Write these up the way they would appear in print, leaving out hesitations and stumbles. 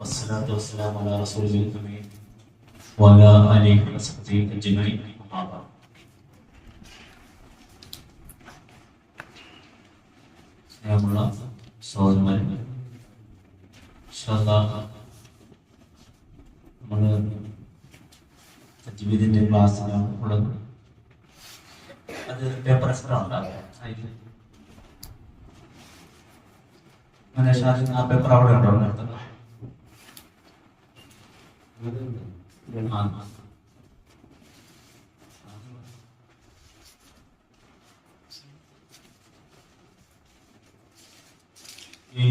والصلاة والسلام على رسول الأمين وعلى آله وصحبه أجمعين أما بعد. സ്നേഹമുള്ള സഹോദരന്മാരെ, നമ്മൾ തജ്വീദിന്റെ ക്ലാസ്സിലാണ് ഉള്ളത്. അത് പേപ്പർ ഉണ്ടാകും. ആ പേപ്പർ അവിടെ ഉണ്ടോ? നടത്തുന്നത് ഈ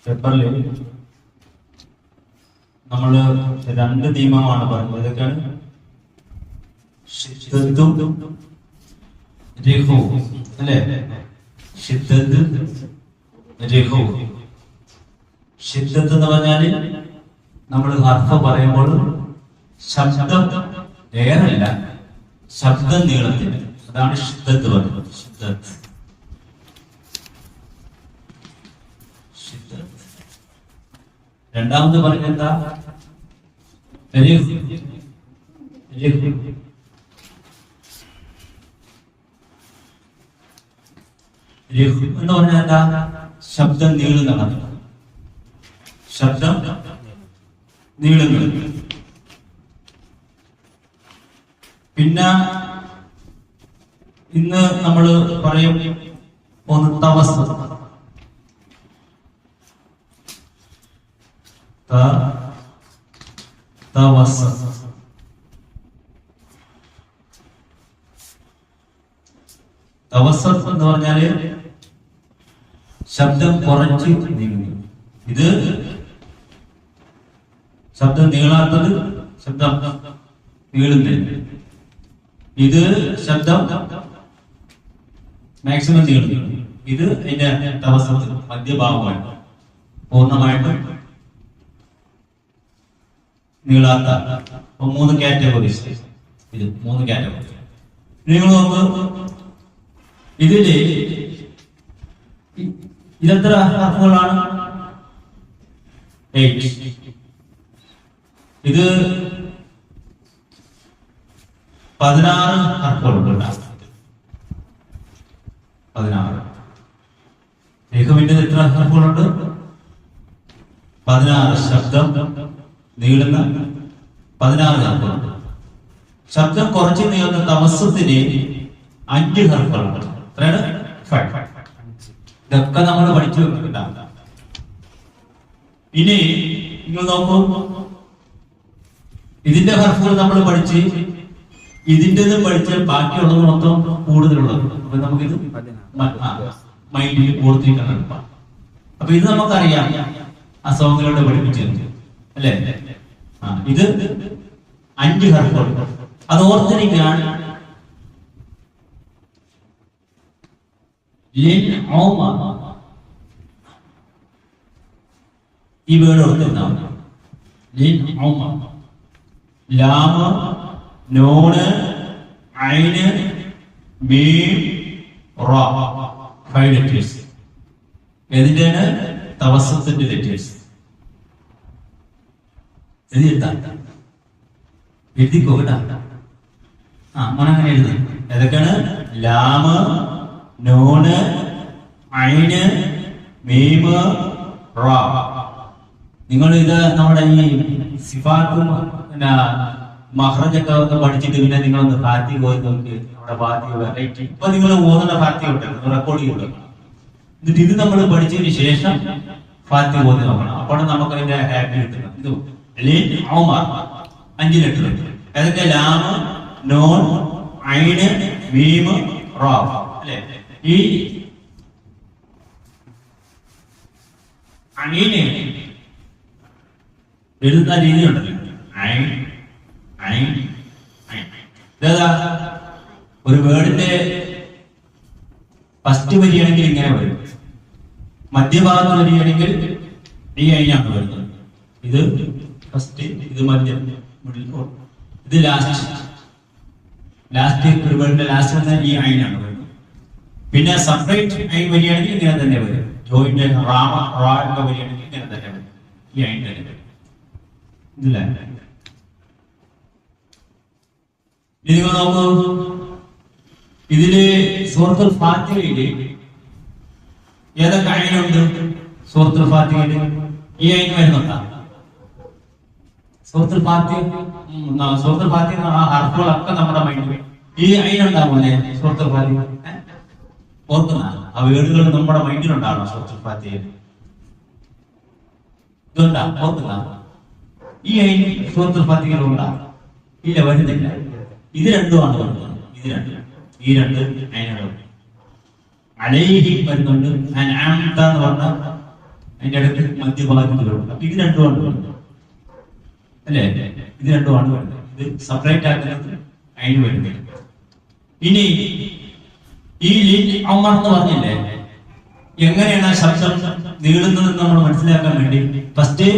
പേപ്പറിൽ നമ്മൾ രണ്ട് നിയമമാണ് പറയുന്നത്. ഇതൊക്കെയാണ് അല്ലേ? ഷിദ്ദത്ത് എന്ന് പറഞ്ഞാല് നമ്മൾ അർത്ഥം പറയുമ്പോൾ ശബ്ദം ഏറല്ല, ശബ്ദം നീളത്തിന്, അതാണ് ഷിദ്ദത്ത് പറയുന്നത്. രണ്ടാമത് പറഞ്ഞെന്താ? എന്ന് പറഞ്ഞാൽ എന്താ? ശബ്ദം നീളുന്നതാണ്. ശബ്ദം നീളുന്നത്. പിന്നെ ഇന്ന് നമ്മൾ പറയും തവസ്സുത്ത്. തവസ്സുത്ത് എന്ന് പറഞ്ഞാല് ശബ്ദം കുറച്ച് നീങ്ങുന്നു. ഇത് ശബ്ദം നീളാത്തത്, ശബ്ദം നീളുന്നില്ല. ഇത് ശബ്ദം മാക്സിമം നീളുന്നു. ഇത് അതിന്റെ തവസ്സുത്ത് മധ്യഭാഗമായിട്ട് പൂർണ്ണമായിട്ടും നീളാത്ത. മൂന്ന് കാറ്റഗറീസ്. ഇത് മൂന്ന് കാറ്റഗറി. നിങ്ങൾ നോക്ക്, ഇതില് ഇതെത്ര ഹർഫുകളാണ്? 8. ഇത് 16 ഹർഫുകളുണ്ട്. 16. ഏകമിന്റെ എത്ര ഹർഫുകളുണ്ട്? 16. ശബ്ദം നീളുന്ന 16 ഹർഫുകളുണ്ട്. ശബ്ദം കുറച്ച് നീളുന്ന തവസ്സുത്തിന് 5 ഹർഫുകളുണ്ട്. എത്രയാണ്? 5. ഇതൊക്കെ നമ്മൾ പഠിച്ചു വെക്കുന്നുണ്ടാവും. ഇനി നിങ്ങൾ നോക്കൂ, ഇതിന്റെ ഹർഫുകൾ നമ്മൾ പഠിച്ച് ഇതിൻ്റെതും പഠിച്ച് ബാക്കിയുള്ളത് മൊത്തം കൂടുതലുള്ളത്. അപ്പൊ നമുക്കിത് മൈൻഡിൽ ഓർത്തിരിക്കണം. അപ്പൊ ഇത് നമുക്കറിയാം, ആ സോങ്ങിലൂടെ പഠിപ്പിച്ചിട്ടുണ്ട് അല്ലേ? ഇത് 5 ഹർഫുകൾ. അത് ഓർത്തിരിക്കാൻ ഈ വേർഡ് ഓർത്തിരുന്നാണ്. ലാമ്, നോണ്, ഐന്, മീം, റാ. 5 ലെറ്റേഴ്സ്. ഏതിന്റെയാണ്? തവസ്സുത്തിന്റെ ലെറ്റേഴ്സ്. എഴുതിക്കോ കേട്ടാ. മോനങ്ങനെ എഴുതി. ഏതൊക്കെയാണ്? ലാമ്, നോണ്, ഐന്, മീമ്, റാ. നിങ്ങൾ ഇത് നമ്മുടെ ഈ സിഫാത്തും പിന്നെ മഹ്റജൊക്കെ ഒന്ന് പഠിച്ചിട്ട് പിന്നെ നിങ്ങളൊന്ന് ഫാത്തി പോയി നോക്കി. നമ്മുടെ ഫാത്തി വെറൈറ്റി ഇപ്പൊ നിങ്ങൾ ഓതുന്ന ഫാത്തി ഉണ്ടല്ലോ, റെക്കോർഡ് ചെയ്ത് വെക്കണം. എന്നിട്ട് ഇത് നമ്മൾ പഠിച്ചതിന് ശേഷം ഫാത്തി ഓതി നോക്കണം. അപ്പോൾ നമുക്ക് അതിന്റെ ഹാപ്പി കിട്ടണം. ഇത് 5 ലെറ്റർ. ഏതൊക്കെ? ലാമ്, നോൺ, ഐന്, മീമ്, റാ. അല്ലെ? ഈ അനീനെ എഴുതുന്ന രീതി ഉണ്ടല്ലോ. ഒരു വേർഡിന്റെ ഫസ്റ്റ് വരികയാണെങ്കിൽ ഇങ്ങനെ വരും. മധ്യഭാഗത്ത് വരികയാണെങ്കിൽ ഈ അയിനാണ് വരുന്നത്. ഇത് ഫസ്റ്റ്, ഇത് മധ്യം, ഇത് ലാസ്റ്റ് ഒരു വേർഡിന്റെ ലാസ്റ്റ് വന്ന ഈ അയിനാണ് വരുന്നത്. പിന്നെ സെപ്പറേറ്റ് ഐ വരികയാണെങ്കിൽ ഇങ്ങനെ തന്നെ വരും. ജോയിന്റ് റാമ റാ ഒക്കെ വരികയാണെങ്കിൽ ഇങ്ങനെ തന്നെ വരും. ഈ ഐൻ തന്നെ വരും. ഇതില്ലേ നിങ്ങൾ നോക്കൂ, ഇതില് സൂറത്തുൽ ഫാത്തിഹയില് ഏതൊക്കെ ഐനുണ്ട്? സൂറത്തുൽ ഫാത്തിഹയില് ഈ ഐൻ വരുന്നുണ്ടാ? സൂറത്തുൽ ഫാത്തിഹ ആ ഹർഫുകളൊക്കെ നമ്മുടെ മൈൻഡിൽ ഈ ഐൻ ഉണ്ടാവുമല്ലേ? സൂറത്തുൽ ഫാത്തിഹ ഓർക്കുന്ന ആ വേർഡുകൾ നമ്മുടെ മൈൻഡിലുണ്ടാവണം. സൂറത്തുൽ ഫാത്തിഹയിൽ ഇതുണ്ടാ? ഓർക്കുന്ന ഈ ഐൻ സൂറത്തുൽ ഫാത്തിഹയിലുണ്ടാ? ഇല്ല, വരുന്നില്ല. ഇത് രണ്ടുമാണ് വരുന്നത്. ഈ രണ്ട് ഐനുകളും അലൈഹി വരുന്നുണ്ട്. അൻഅംത എന്ന് പറഞ്ഞ അതിന്റെ അടുത്ത് മധ്യഭാഗത്തിലുണ്ട്. അപ്പൊ ഇത് രണ്ടുമാണ് വരുന്നത് അല്ലേ? ഇത് രണ്ടുമാണ് വരുന്നത്. ഇത് സെപ്പറേറ്റ് ആക്കുന്നത് ഐന് വരുന്നില്ല. ഇനി ഈ ലിൻ ഉമർ എന്ന് പറഞ്ഞില്ലേ, എങ്ങനെയാണ് ആ ശബ്ദം നീളുന്നത് നമ്മൾ മനസ്സിലാക്കാൻ വേണ്ടി ഫസ്റ്റ്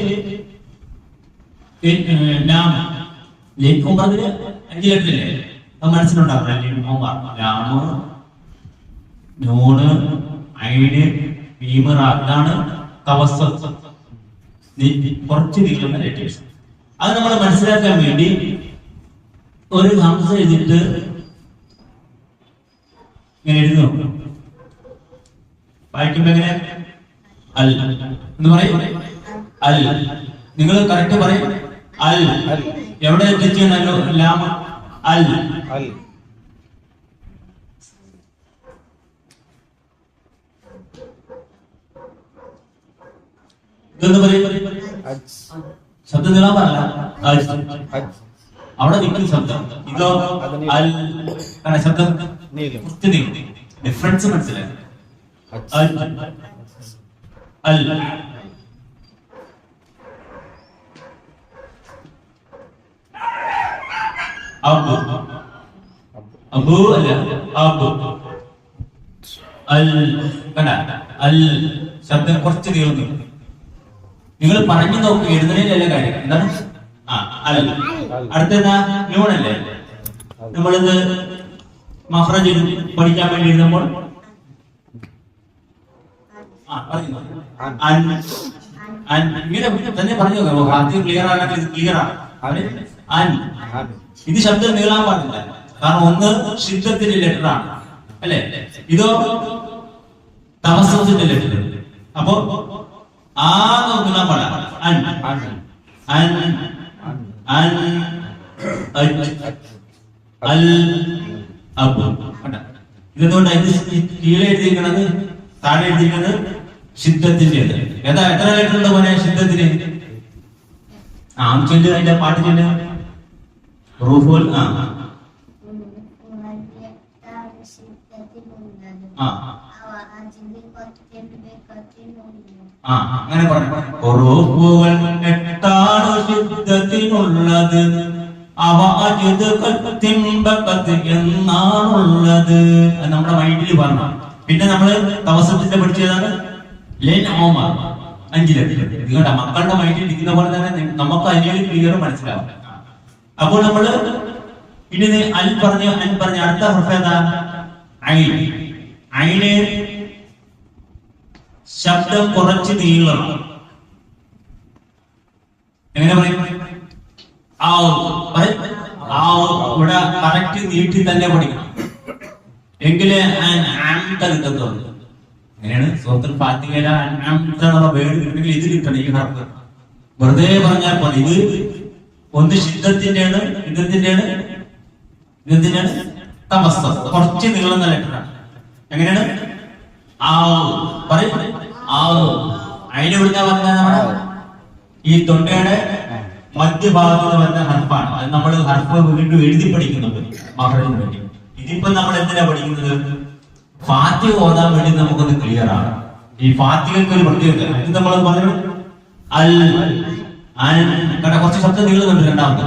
ലിൻ ഉമറിന് 5 ലെറ്ററില്ലേ? അത് മനസ്സിലുണ്ടാക്കണം. ലിൻ ഉമർ, ലാമ്, നൂണ്, ഐന്, മീം, റാ. ഇതാണ് തവസ്സുത്ത്, കുറച്ച് നീളുന്ന ലെറ്റേഴ്സ്. അത് നമ്മൾ മനസ്സിലാക്കാൻ വേണ്ടി ഒരു ഹംസ എഴുതിട്ട് ഇങ്ങനെ എഴുതുന്നു. വായിക്കുമ്പോ എങ്ങനെ? അൽ എന്ന് പറയും. അൽ നിങ്ങൾ കറക്റ്റ് പറയും. അൽ എവിടെ എത്തിച്ചല്ലോ? ലാമ അൽ. ഇതെന്ന് പറയും ശബ്ദം നീളാൻ പറയല്ല, അവിടെ നിൽക്കുന്ന ശബ്ദം. ഇതോ അൽ ശബ്ദം ഡിഫറൻസ് മനസ്സിലായി. അൽ അബു അബു അല്ല അബു അൽ കണ്ട അൽ ശബ്ദം കുറച്ച് നീളുന്നു. നിങ്ങൾ പറഞ്ഞു നോക്കി, എഴുതുന്നതിലല്ല കാര്യം. എന്താണ്? അൽ. അടുത്തതാ നൂണല്ലേ? നമ്മളിത് മഖ്റജ് പഠിക്കാൻ വേണ്ടി എഴുതുമ്പോൾ ഇങ്ങനെ തന്നെ പറഞ്ഞു നോക്കാം. ആദ്യം ക്ലിയർ ആണെങ്കിൽ ഇത് ക്ലിയർ ആണ്. ഇത് ശബ്ദം നീളാൻ പാടില്ല, കാരണം ഒന്ന് ശിദ്ദത്തിന്റെ ലെറ്റർ ആണ് അല്ലെ, ഇതോ തവസ്സുത്തിന്റെ ലെറ്റർ. അപ്പോ നീളാൻ പാടില്ല. ഇതെന്തുകൊണ്ടാണ് കീഴെ എഴുതിയിരിക്കുന്നത്, താഴെ എഴുതിയിരിക്കുന്നത് ശിദ്ദത്തിന്റെ? ഏതാ എത്ര ലെറ്റർ ഉണ്ട് പോലെ ശിദ്ദത്തിന്? ചൊല്ല്, അതിന്റെ പാട്ട് ചൊല്ല്. റൂഫുൽ അങ്ങനെ പറഞ്ഞു. റൂഫുകൾ 8 ശിദ്ദത്തിനുള്ളത്, അവ അജിദ് കത്തിംബകത്ത് എന്നാണുള്ളത്. നമ്മുടെ മൈൻഡിൽ പറഞ്ഞു. പിന്നെ നമ്മള് തവസ്സുത്തിന്റെ പഠിച്ചതാണ് ലിൻ ഉമർ 5 ലെറ്റർ. നിങ്ങളുടെ മക്കളുടെ മൈൻഡിൽ ഇരിക്കുന്ന പോലെ തന്നെ നമുക്ക് അതിനൊരു ക്ലിയർ മനസ്സിലാവും. അപ്പോൾ നമ്മള് ഇനി അൽ പറഞ്ഞു, അൻ പറഞ്ഞ അടുത്ത ഹർഫ് ഏതാ? ഐൻ. ഐന് ശബ്ദം കുറച്ച് നീളണം. എങ്ങനെ പറയും? ഇവിടെ കറക്റ്റ് നീട്ടി തന്നെ പഠിക്കണം, എങ്കിലേ കിട്ടത്തുള്ളൂ. അങ്ങനെയാണ് സൂറത്തുൽ ഫാത്തിഹയിലെ വേർഡ് കിട്ടണമെങ്കിൽ ഇത് കിട്ടണം. ഈ ഹർഫ് വെറുതെ പറഞ്ഞാൽ പോലെ ഇത് ഒന്ന് ശിദ്ദത്തിന്റെയാണ്, ഇതെന്തിന്റെയാണ്? തവസ്സുത്ത്, കുറച്ച് നീളുന്ന ലെറ്ററാണ്. എങ്ങനെയാണ്? പറയും. അതിനെ വിളിക്കാൻ പറഞ്ഞാൽ ഈ തൊണ്ടയുടെ മധ്യഭാഗത്ത് വരുന്ന ഹർഫാണ്. അത് നമ്മൾ ഹർഫ് വീണ്ടും എഴുതി പഠിക്കുന്നുണ്ട് മഖ്റജിന് വേണ്ടി. ഇതിപ്പോ നമ്മൾ എന്തിനാ പഠിക്കുന്നത്? ഫാത്തിഹ ഓതാൻ വേണ്ടി നമുക്കൊന്ന് ക്ലിയർ ആണ്. ഈ ഫാത്തിഹയ്ക്ക് ഒരു പ്രത്യേകത ഇത് നമ്മൾ പറഞ്ഞു. അൽ കുറച്ച് ശബ്ദം നീളുന്നുണ്ട്. രണ്ടാമത്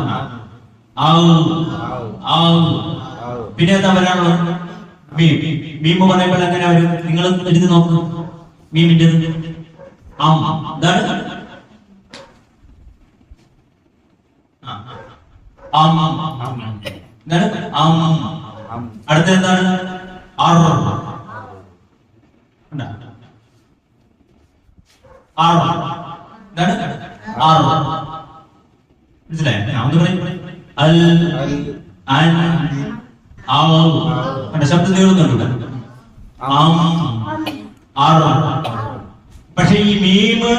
പിന്നെ എന്താ വരാനുള്ളത്? മീം. മീം പറയുമ്പോൾ എങ്ങനെ വരും? നിങ്ങൾ എഴുതി നോക്കൂ. മീമിന്റെ അടുത്ത എന്താണ്? മനസ്സിലായോ? ഞാൻ പറയും അൽ അൻ ശബ്ദം നീളുന്നുണ്ട്. പക്ഷെ ഈ മീമ്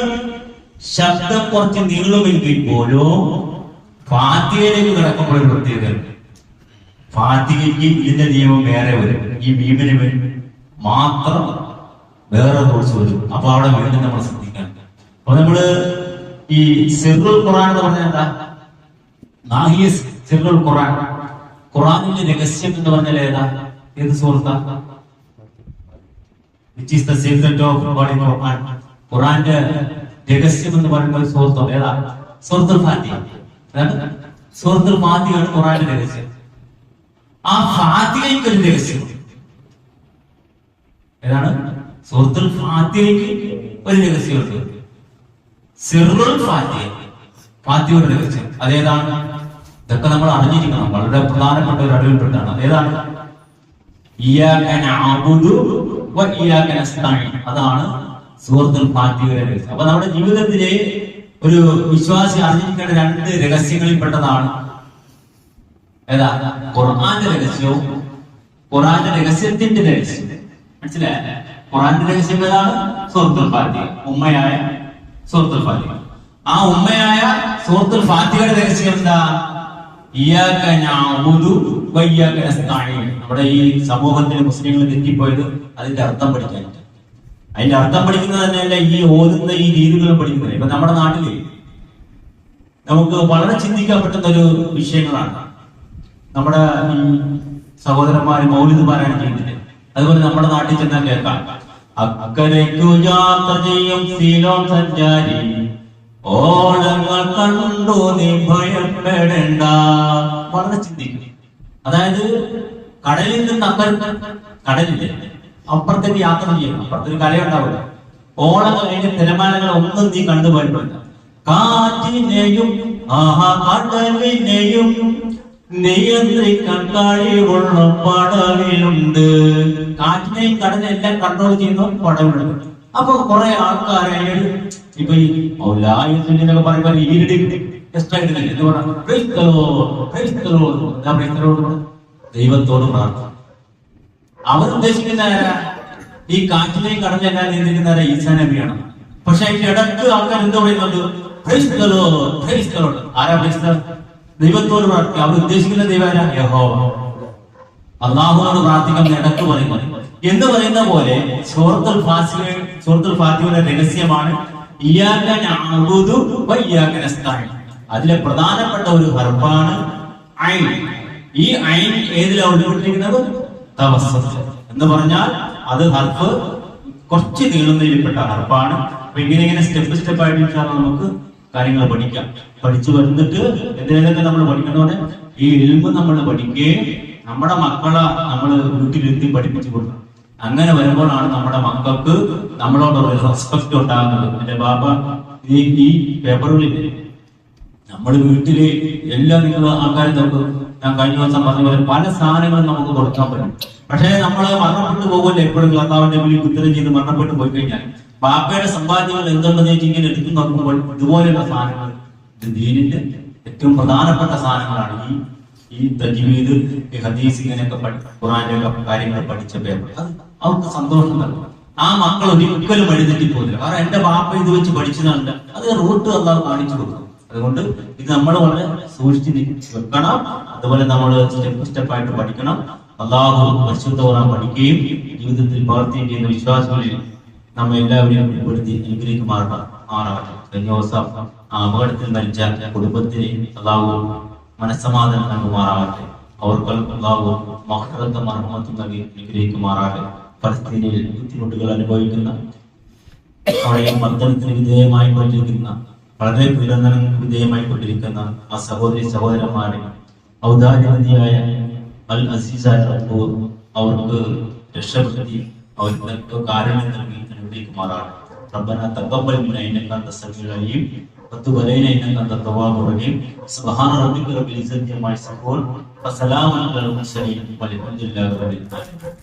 ശബ്ദം കുറച്ച് നീളുമെങ്കിൽ പോലും ഫാത്തിഹയിലേക്ക് കിടക്കുമ്പോൾ ഒരു പ്രത്യേകത. ഫാത്തിഹയ്ക്ക് ഇതിന്റെ നിയമം വേറെ വരും, ഈ മീമിന് മാത്രം വേറെ കോഴ്സ് വരും. അപ്പൊ അവിടെ വീണ്ടും നമ്മൾ ശ്രദ്ധിക്കണം. അപ്പൊ നമ്മള് ഈ സിറുൽ ഖുർആൻ എന്ന് പറഞ്ഞാൽ എന്താ? നാഹിയ സിറുൽ ഖുർആൻ, ഖുർആനിന്റെ രഹസ്യം എന്ന് പറഞ്ഞാൽ ഏതാ? ഏത് സൂറത്താ? Which is the secret of God in Quran? ഖുർആന്റെ രഹസ്യം എന്ന് പറയുന്ന സൂറത്തോ ഏതാ? സൂറത്തുൽ ഫാത്തിഹ. സൂറത്തുൽ ഫാത്തിഹയാണ് ഖുർആന്റെ രഹസ്യം. ആ ഫാത്തിഹയ്ക്ക് ഒരു രഹസ്യം. ഏതാണ്? സൂറത്തുൽ ഫാത്തിഹയ്ക്ക് ഒരു രഹസ്യമുണ്ട്. സിറുൽ ഫാത്തിഹ, ഫാത്തിഹയുടെ രഹസ്യം അതേതാണ്? ഇതൊക്കെ നമ്മൾ അറിഞ്ഞിരിക്കണം. വളരെ പ്രധാനപ്പെട്ട ഒരു അറിവിൽപ്പെട്ടാണ്. അതേതാണ്? ഇയ്യാക നഅ്ബുദു വ ഇയ്യാക നസ്തഈൻ. അതാണ് സൂറത്തുൽ ഫാത്തിഹയുടെ രഹസ്യം. അപ്പൊ നമ്മുടെ ജീവിതത്തിലെ ഒരു വിശ്വാസി അറിഞ്ഞിരിക്കേണ്ട രണ്ട് രഹസ്യങ്ങളിൽ പെട്ടതാണ് ഏതാ? ഖുർആന്റെ രഹസ്യവും ഖുർആന്റെ രഹസ്യത്തിന്റെ രഹസ്യം. മനസ്സിലായ? ഖുർആന്റെ രഹസ്യം ഏതാണ്? സൂറത്തുൽ ഫാത്തിഹ, ഉമ്മയായ സൂറത്തുൽ ഫാത്തിഹ. ആ ഉമ്മയായ സൂറത്തുൽ ഫാത്തിഹയുടെ രഹസ്യം എന്താ? ഇയ്യാക നഅ്ബുദു വ ഇയ്യാക നസ്തഈൻ. നമ്മുടെ ഈ സമൂഹത്തിലെ മുസ്ലിങ്ങൾ തെറ്റിപ്പോയത് അതിന്റെ അർത്ഥം പഠിക്കാനായിട്ട്. അതിന്റെ അർത്ഥം പഠിക്കുന്നത് തന്നെയല്ല ഈ ഓതുന്ന ഈ രീതികളും പഠിക്കുന്നത്. ഇപ്പൊ നമ്മുടെ നാട്ടില് നമുക്ക് വളരെ ചിന്തിക്കാൻ പറ്റുന്ന ഒരു വിഷയങ്ങളാണ്. നമ്മുടെ ഈ സഹോദരന്മാര് മൗലിദ് പാരായണം ചെയ്യുന്നില്ല. അതുപോലെ നമ്മുടെ നാട്ടിൽ ചെന്നാൽ കേൾക്കാം, അക്കരയ്ക്കു യാത്ര ചെയ്യും സീലോൻ സഞ്ചാരി, ഓളങ്ങൾ കണ്ടു നീ ഭയപ്പെടേണ്ട. വളരെ ചിന്തിക്കും. അതായത് കടലിൽ നിന്ന് കടലില് അപ്പുറത്തേക്ക് യാത്ര ചെയ്യണം. അപ്പുറത്തൊരു കരയുണ്ടാവില്ല. ഓളങ്ങൾ അതിന്റെ തിരമാലകൾ ഒന്നും നീ കണ്ടു ഭയപ്പെടേണ്ട. കാറ്റിനെയും കടലിനെയും നിയന്ത്രിക്കാൻ കഴിവുള്ള പടവിലുണ്ട്. കാറ്റിനെയും കടലിനെയും എല്ലാം കൺട്രോൾ ചെയ്യുന്ന പടവിലുണ്ട്. അപ്പൊ കുറെ ആൾക്കാരെ ഇപ്പൊ ഈ മൗലായുദ്ദീനൊക്കെ പറയുമ്പോൾ ഈരടി എക്സ്ട്രാ ഇടുന്നില്ല. എന്ത് പറയാം? ദൈവത്തോട് പ്രാർത്ഥന. അവർ ഉദ്ദേശിക്കുന്ന ഈ കാറ്റിനെയും കടലിനെല്ലാം നിയന്ത്രിക്കുന്ന ഈസാ നബിയാണ്. പക്ഷെ അതിന്റെ ഇടക്ക് ആൾക്കാർ എന്ത് പറയുന്നുണ്ട്? ആരാ പ്രൈസ്? ദൈവത്തോട് പ്രാർത്ഥിക്കുക. അവർ ഉദ്ദേശിക്കുന്ന ദൈവം ആരാ? യഹോവ. അള്ളാഹുവോട് പ്രാർത്ഥിക്കുന്ന ഇടക്ക് പറയുന്നത് എന്ന് പറയുന്ന പോലെ സൂറത്തുൽ ഫാത്തിഹയുടെ രഹസ്യമാണ് ഇയ്യാക നഅ്ബുദു വ ഇയ്യാക നസ്തഈൻ. അതിലെ പ്രധാനപ്പെട്ട ഒരു ഹർഫാണ് ഐൻ. ഈ ഐൻ ഏതിലാണ് ഉൾപ്പെട്ടിരിക്കുന്നത്? തവസ്സുത്ത് എന്ന് പറഞ്ഞാൽ അത് ഹർഫ് കുറച്ച് നീളുന്നതിൽപ്പെട്ട ഹർഫാണ്. അപ്പൊ ഇങ്ങനെ സ്റ്റെപ്പ് ആയിട്ട് നമുക്ക് കാര്യങ്ങൾ പഠിക്കാം. പഠിച്ചു വന്നിട്ട് എന്തെങ്കിലുമൊക്കെ നമ്മൾ പഠിക്കണമെന്ന് ഈ ഇൽമ് നമ്മൾ പഠിക്കുകയും നമ്മുടെ മക്കളെ നമ്മൾ വീട്ടിലിരുത്തി പഠിപ്പിച്ചു കൊടുക്കണം. അങ്ങനെ വരുമ്പോഴാണ് നമ്മുടെ മക്കൾക്ക് നമ്മളോടൊരു റെസ്പെക്ട് ഉണ്ടാകുന്നത്. എന്റെ ബാബ ഈ പേപ്പറുകളിൽ നമ്മൾ വീട്ടില് എല്ലാം നിങ്ങൾ ആൾക്കാർ നോക്കും. ഞാൻ കഴിഞ്ഞ ദിവസം പറഞ്ഞ പോലെ പല സാധനങ്ങളും നമുക്ക് കൊടുക്കാൻ പറ്റും. പക്ഷേ നമ്മൾ മരണപ്പെട്ടു പോകുമല്ലോ എപ്പോഴും കർത്താവിന്റെ മുന്നിൽ കുത്തരം ചെയ്ത് മരണപ്പെട്ടു പോയി കഴിഞ്ഞാൽ ബാപ്പയുടെ സമ്പാദ്യങ്ങൾ എന്തുണ്ടെന്ന് വെച്ച് ഇങ്ങനെ എടുത്തു നോക്കുമ്പോൾ ഇതുപോലെയുള്ള സാധനങ്ങൾ ദീനിന്റെ ഏറ്റവും പ്രധാനപ്പെട്ട സാധനങ്ങളാണ്. ഈ തജ്വീദ്, ഹദീസ്, ഇങ്ങനെയൊക്കെ ഖുർആന്റെ ഒക്കെ കാര്യങ്ങൾ പഠിച്ച പേപ്പർ അത് അവർക്ക് സന്തോഷം നൽകും. ആ മക്കൾ ഒരിക്കലും വഴിതെറ്റി പോകില്ല. കാരണം എന്റെ ബാപ്പ ഇത് വെച്ച് പഠിച്ചതല്ല, അത് റൂട്ട് അല്ലാതെ കാണിച്ചു കൊടുക്കും. അതുകൊണ്ട് ഇത് നമ്മൾ വളരെ സൂക്ഷിച്ച് വെക്കണം. അതുപോലെ നമ്മൾ സ്റ്റെപ്പായിട്ട് പഠിക്കണം. അല്ലാഹു പരിശുദ്ധ ഖുർആൻ പഠിക്കുകയും ജീവിതത്തിൽ പ്രവർത്തിക്കുകയും ചെയ്യുന്ന വിശ്വാസികളിൽ നമ്മെ എല്ലാവരെയും ഉൾപ്പെടുത്തി അനുഗ്രഹിക്കുമാറാകട്ടെ. കഴിഞ്ഞ ദിവസം ആ അപകടത്തിൽ മരിച്ച കുടുംബത്തിന് അല്ലാഹു മനസ്സമാധാനം നൽകുമാറാകട്ടെ. അവർക്ക് അല്ലാഹു മഗ്ഫിറത്തും റഹ്മത്തും നൽകി അനുഗ്രഹിക്കുമാറാകട്ടെ. ഫലസ്തീനിൽ ബുദ്ധിമുട്ടുകൾ അനുഭവിക്കുന്ന, അവിടെയും മർദ്ദനത്തിന് വിധേയമായിക്കൊണ്ടിരിക്കുന്ന, വളരെ പീഡനത്തിന് വിധേയമായിക്കൊണ്ടിരിക്കുന്ന ആ സഹോദരന്മാരെ ഔദാര്യവതിയായ അൽ അസീസായ റബ്ബ് അവർക്ക് രക്ഷപ്പെടുത്തി അവർക്ക് കാരുണ്യം നൽകി അനുഗ്രഹിക്കുമാറാകട്ടെ. ربنا تقبل منا انك انت السميع العليم وتب علينا انك انت التواب الرحيم سبحان ربك رب العزة عما يصفون وسلام على المرسلين والحمد لله رب العالمين.